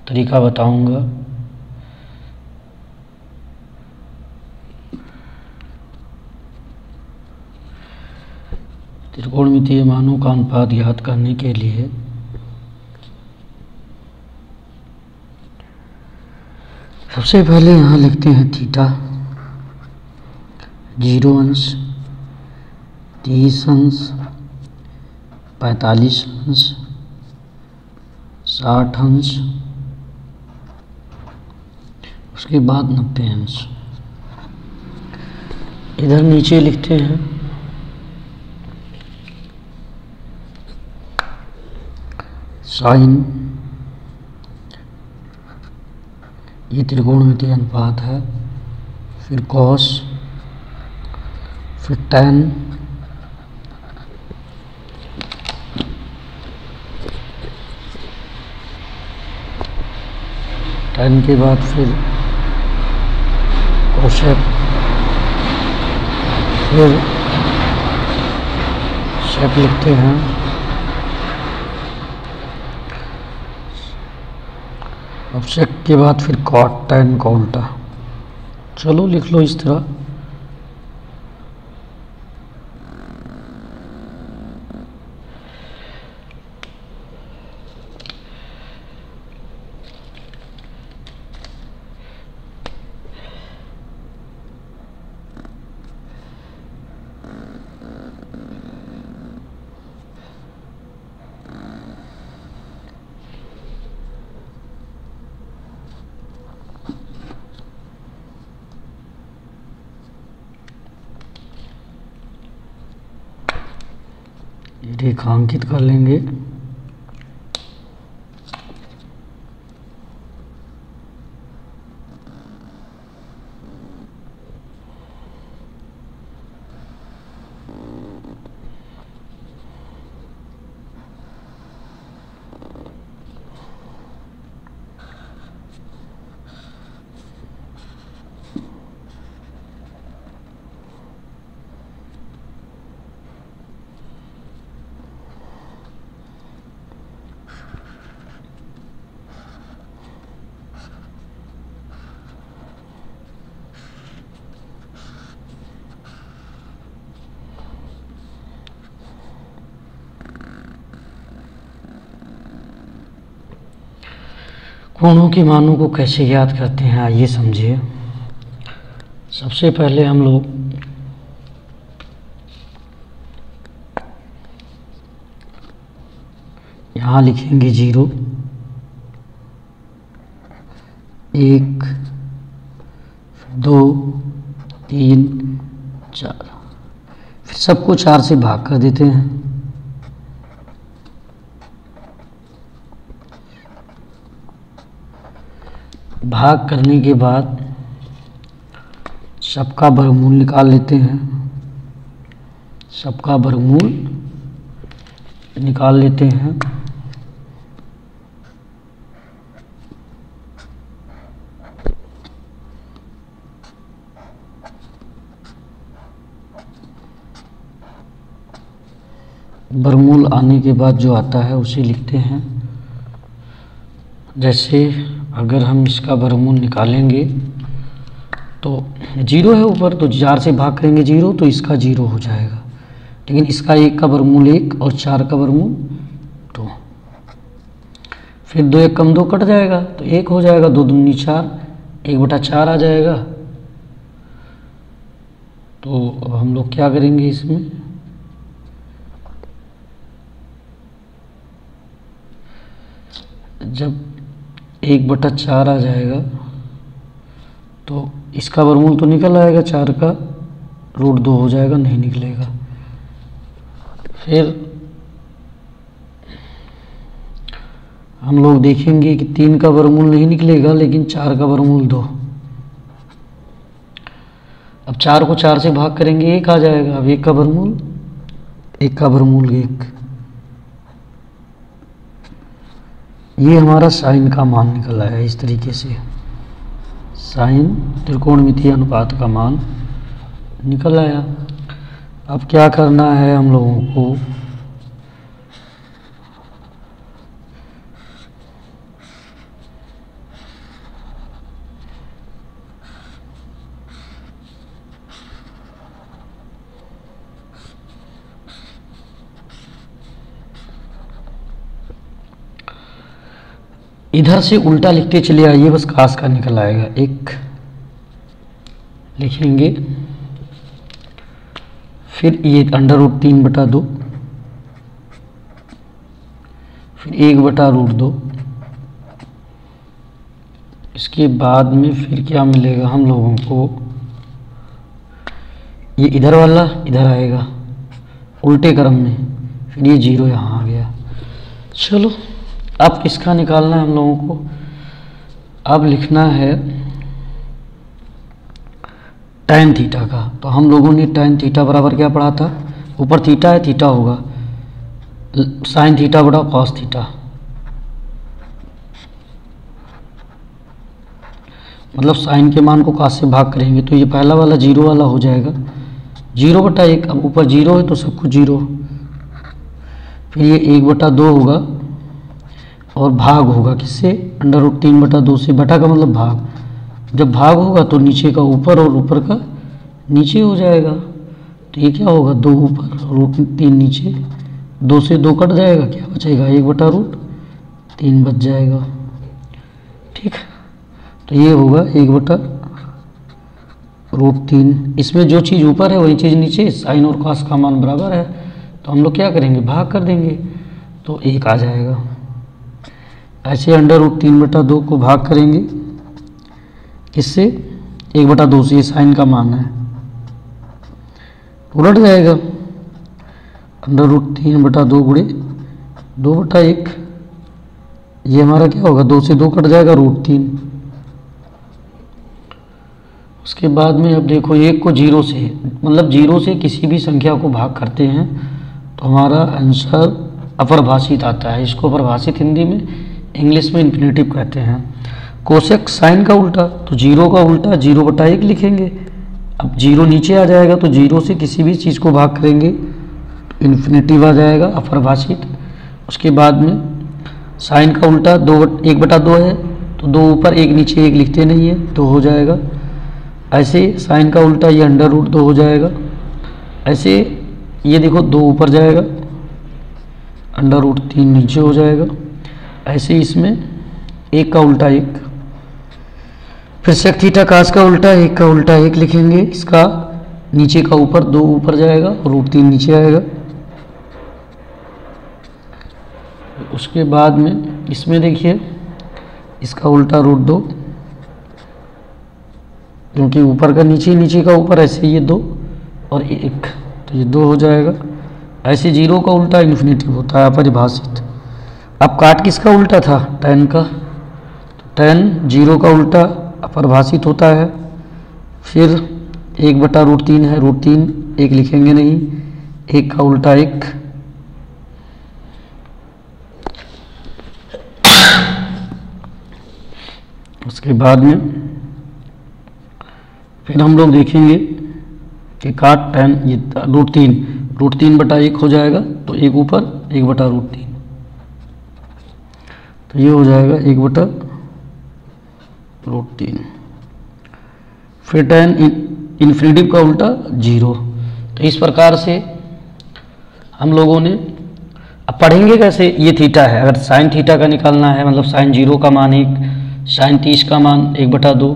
तरीका बताऊंगा। त्रिकोणमितीय मानों का अनुपात ज्ञात करने के लिए सबसे पहले यहाँ लिखते हैं थीटा 0 अंश, 30 अंश, 45 अंश, 60 अंश, उसके बाद 90 अंश। इधर नीचे लिखते हैं साइन, ये त्रिकोणमितीय अनुपात है, फिर कॉस, फिर टैन, टैन के बाद फिर कोसेक, फिर शेप लिखते हैं, अब शेक के बाद फिर कॉट, टैन, कॉल्टा। चलो लिख लो इस तरह। रेखांकित कर लेंगे। कोणों के मानों को कैसे याद करते हैं आइए समझिए। सबसे पहले हम लोग यहाँ लिखेंगे 0, 1, 2, 3, 4, फिर सबको 4 से भाग कर देते हैं। भाग करने के बाद सबका वर्गमूल निकाल लेते हैं, सबका वर्गमूल निकाल लेते हैं। वर्गमूल आने के बाद जो आता है उसे लिखते हैं। जैसे अगर हम इसका वर्गमूल निकालेंगे तो 0 है ऊपर, तो 4 से भाग करेंगे 0 तो इसका 0 हो जाएगा, लेकिन इसका 1 का वर्गमूल 1 और 4 का वर्गमूल 2, फिर 2 1 कम 2 कट जाएगा तो 1 हो जाएगा, 2 दूनी 4, 1/4 आ जाएगा। तो अब हम लोग क्या करेंगे इसमें, जब 1/4 आ जाएगा तो इसका वर्गमूल तो निकल आएगा, 4 का √2 हो जाएगा, नहीं निकलेगा। फिर हम लोग देखेंगे कि 3 का वर्गमूल नहीं निकलेगा, लेकिन 4 का वर्गमूल 2। अब 4 को 4 से भाग करेंगे 1 आ जाएगा, अब 1 का वर्गमूल 1 का वर्गमूल 1। ये हमारा साइन का मान निकल आया। इस तरीके से साइन त्रिकोणमितीय अनुपात का मान निकल आया। अब क्या करना है हम लोगों को, इधर से उल्टा लिखते चले आइए, बस कास का निकल आएगा। एक लिखेंगे, फिर ये √3/2, फिर 1/√2। इसके बाद में फिर क्या मिलेगा हम लोगों को, ये इधर वाला इधर आएगा उल्टे क्रम में, फिर ये 0 यहाँ आ गया। चलो अब किसका निकालना है हम लोगों को, अब लिखना है tan थीटा का। तो हम लोगों ने tan थीटा बराबर क्या पढ़ा था, ऊपर थीटा है, थीटा होगा sin थीटा बटा cos थीटा, मतलब साइन के मान को cos से भाग करेंगे तो ये पहला वाला 0 वाला हो जाएगा, 0/1। अब ऊपर 0 है तो सब कुछ 0, फिर ये 1/2 होगा और भाग होगा किससे, √3/2 से। बटा का मतलब भाग, जब भाग होगा तो नीचे का ऊपर और ऊपर का नीचे हो जाएगा। तो ये क्या होगा, 2 ऊपर √3 नीचे, 2 से 2 कट जाएगा, क्या बचेगा 1/√3 बच जाएगा। ठीक, तो ये होगा 1/√3। इसमें जो चीज़ ऊपर है वही चीज़ नीचे, साइन और कॉस का मान बराबर है तो हम लोग क्या करेंगे, भाग कर देंगे तो 1 आ जाएगा। ऐसे √3/2 को भाग करेंगे इससे 1/2 से, ये साइन का मान है, उलट जाएगा, √3/2 गुणे 2/1, ये हमारा क्या होगा, 2 से 2 कट जाएगा √3। उसके बाद में अब देखो 1 को 0 से, मतलब 0 से किसी भी संख्या को भाग करते हैं तो हमारा आंसर अपरिभाषित आता है। इसको परिभाषित हिंदी में, इंग्लिश में इन्फिनेटिव कहते हैं। कोसेक साइन का उल्टा, तो 0 का उल्टा 0/1 लिखेंगे। अब 0 नीचे आ जाएगा तो 0 से किसी भी चीज़ को भाग करेंगे तो इन्फिनेटिव आ जाएगा, अपरिभाषित। उसके बाद में साइन का उल्टा 1/2 है तो 2 ऊपर 1 नीचे, 1 लिखते नहीं है तो हो जाएगा। ऐसे साइन का उल्टा ये √2 हो जाएगा। ऐसे ये देखो 2 ऊपर जाएगा, √3 नीचे हो जाएगा। ऐसे इसमें 1 का उल्टा 1, फिर सेक थीटा कास का उल्टा 1 का उल्टा 1 लिखेंगे। इसका नीचे का ऊपर 2 ऊपर जाएगा और √3 नीचे आएगा। उसके बाद में इसमें देखिए इसका उल्टा √2, क्योंकि ऊपर का नीचे, नीचे का ऊपर, ऐसे ये 2 और 1 तो ये 2 हो जाएगा। ऐसे 0 का उल्टा इन्फिनेटिव होता है, अपरिभाषित। अब काट किसका उल्टा था, tan का, तो tan 0 का उल्टा अपरिभाषित होता है। फिर 1/√3 है, √3 1 लिखेंगे नहीं, 1 का उल्टा 1। उसके बाद में फिर हम लोग देखेंगे कि काट tan ये √3/1 हो जाएगा तो 1 ऊपर 1/√3, तो ये हो जाएगा 1/√3। फिर tan इन्फिनेटिव का उल्टा 0। तो इस प्रकार से हम लोगों ने, अब पढ़ेंगे कैसे, ये थीटा है, अगर साइन थीटा का निकालना है, मतलब साइन 0 का मान 1, साइन 30 का मान 1/2,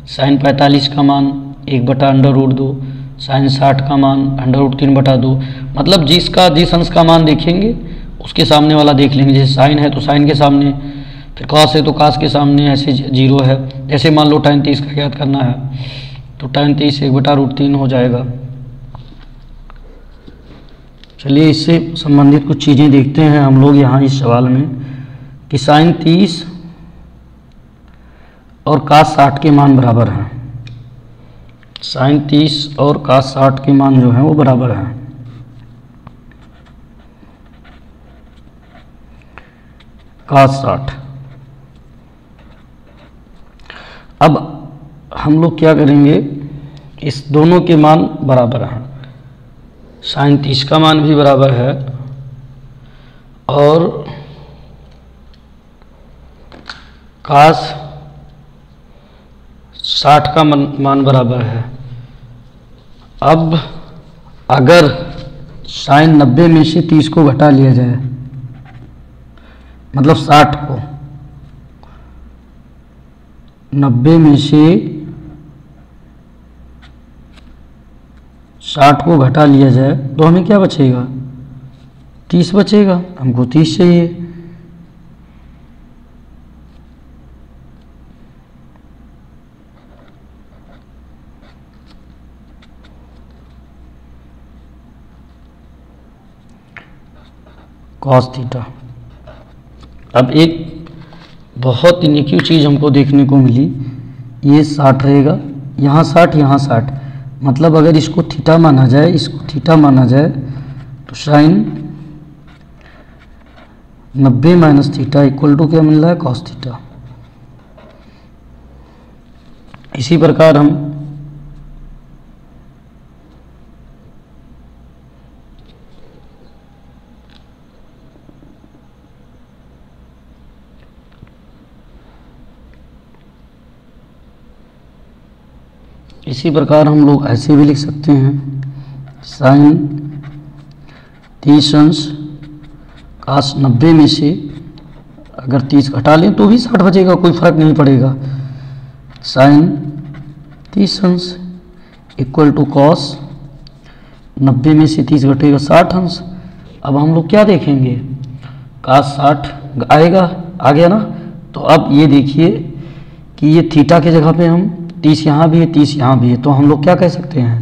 साइन 45 का मान 1/√2, साइन 60 का मान √3/2, मतलब जिस अंश का मान देखेंगे उसके सामने वाला देख लेंगे। जैसे साइन है तो साइन के सामने, फिर कॉस है तो कॉस के सामने, ऐसे 0 है। जैसे मान लो tan 30 का ज्ञात करना है तो tan 30 1/√3 हो जाएगा। चलिए इससे संबंधित कुछ चीज़ें देखते हैं हम लोग यहाँ इस सवाल में कि साइन 30 और cos 60 के मान बराबर हैं। साइन 30 और cos 60 के मान जो हैं वो बराबर हैं। cos 60, अब हम लोग क्या करेंगे, इस दोनों के मान बराबर हैं। साइन 30 का मान भी बराबर है और cos 60 का मान बराबर है। अब अगर साइन 90 में से 30 को घटा लिया जाए, मतलब 60 को, 90 में से 60 को घटा लिया जाए तो हमें क्या बचेगा? 30 बचेगा। हमको 30 चाहिए। Cos theta. अब एक बहुत यूनिक चीज़ हमको देखने को मिली, ये 60 रहेगा, यहाँ 60, यहाँ 60, मतलब अगर इसको थीटा माना जाए, इसको थीटा माना जाए तो sine 90 minus theta equal to क्या मिल रहा है? Cos theta. इसी प्रकार हम लोग ऐसे भी लिख सकते हैं, साइन 30 अंश काश 90 में से अगर 30 घटा लें तो भी 60 बचेगा, कोई फर्क नहीं पड़ेगा। साइन 30 अंश इक्वल टू कॉस 90 में से 30 घटेगा 60 अंश। अब हम लोग क्या देखेंगे? काश 60 आएगा, आ गया ना। तो अब ये देखिए कि ये थीटा की जगह पे हम 30 यहाँ भी है, 30 यहाँ भी है, तो हम लोग क्या कह सकते हैं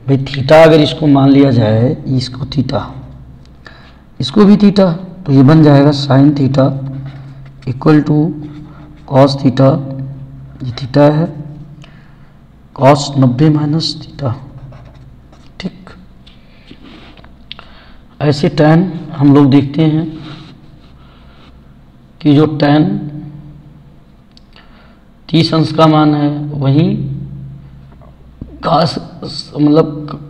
भाई? थीटा अगर इसको मान लिया जाए, इसको थीटा, इसको भी थीटा, तो ये बन जाएगा sine theta equal to cos theta, ये थीटा है, कॉस 90 माइनस थीटा। ठीक, ऐसे tan हम लोग देखते हैं कि जो tan 30 अंश का मान है, वहीं काश मतलब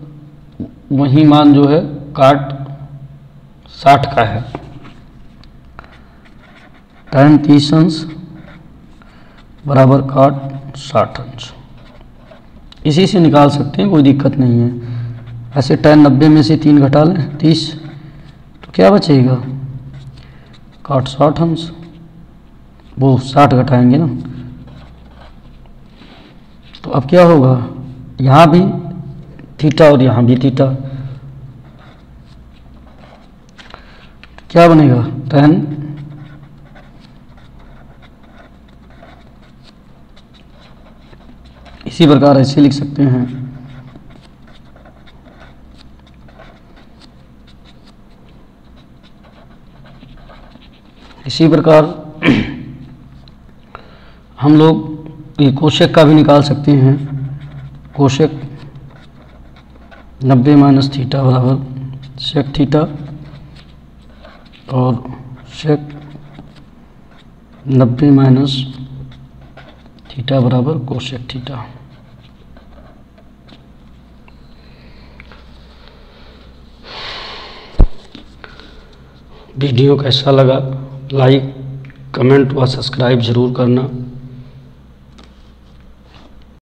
वही मान जो है काट 60 का है। tan 30 अंश बराबर काट 60 अंश, इसी से निकाल सकते हैं, कोई दिक्कत नहीं है। ऐसे tan 90 में से 3 घटा लें 30, तो क्या बचेगा? काट 60 अंश, वो 60 घटाएंगे ना, तो अब क्या होगा? यहाँ भी थीटा और यहाँ भी थीटा, क्या बनेगा? tan इसी प्रकार ऐसे लिख सकते हैं, इसी प्रकार हम लोग ये कोशेक का भी निकाल सकते हैं। कोशेक 90 माइनस थीटा बराबर सेक थीटा, और सेक 90 माइनस थीटा बराबर कोशेक थीटा। वीडियो कैसा लगा? लाइक, कमेंट व सब्सक्राइब ज़रूर करना।